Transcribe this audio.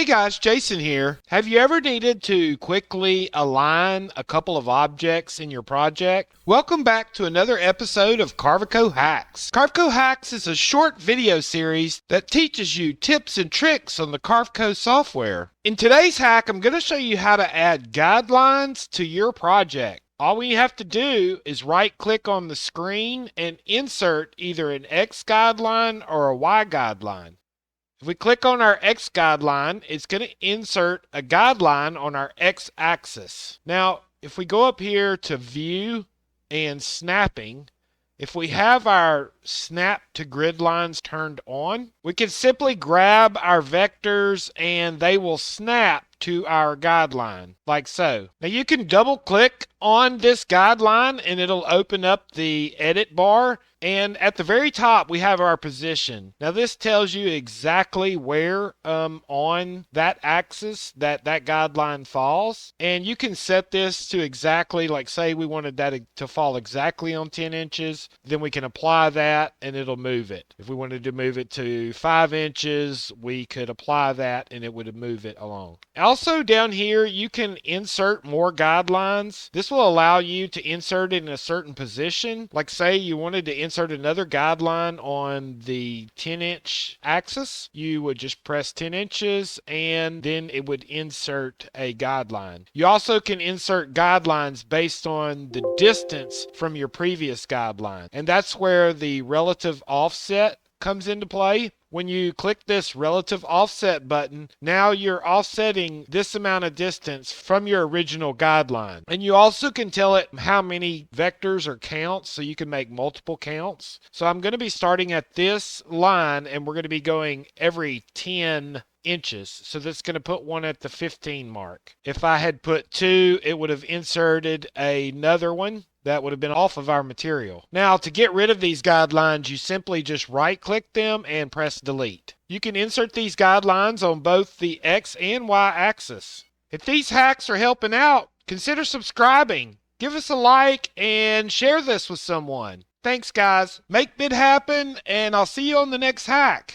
Hey guys, Jason here. Have you ever needed to quickly align a couple of objects in your project? Welcome back to another episode of Carveco Hacks. Carveco Hacks is a short video series that teaches you tips and tricks on the Carveco software. In today's hack, I'm going to show you how to add guidelines to your project. All we have to do is right click on the screen and insert either an X guideline or a Y guideline. If we click on our X guideline, it's going to insert a guideline on our X axis. Now, if we go up here to View and Snapping, if we have our snap to grid lines turned on, we can simply grab our vectors and they will snap to our guideline, like so. Now you can double click on this guideline and it'll open up the edit bar, and at the very top we have our position. Now this tells you exactly where on that axis that guideline falls, and you can set this to exactly, like say we wanted that to fall exactly on 10 inches, then we can apply that and it'll move it. If we wanted to move it to 5 inches, we could apply that and it would move it along. Also down here you can insert more guidelines. This will allow you to insert it in a certain position. Like say you wanted to insert another guideline on the 10-inch axis, you would just press 10 inches and then it would insert a guideline. You also can insert guidelines based on the distance from your previous guideline, and that's where the relative offset comes into play. When you click this relative offset button, now you're offsetting this amount of distance from your original guideline. And you also can tell it how many vectors or counts, so you can make multiple counts. So I'm going to be starting at this line and we're going to be going every 10 inches. So that's going to put one at the 15 mark. If I had put 2, it would have inserted another one that would have been off of our material. Now, to get rid of these guidelines, you simply just right click them and press delete. You can insert these guidelines on both the X and Y axis. If these hacks are helping out, consider subscribing. Give us a like and share this with someone. Thanks guys. Make it happen, and I'll see you on the next hack.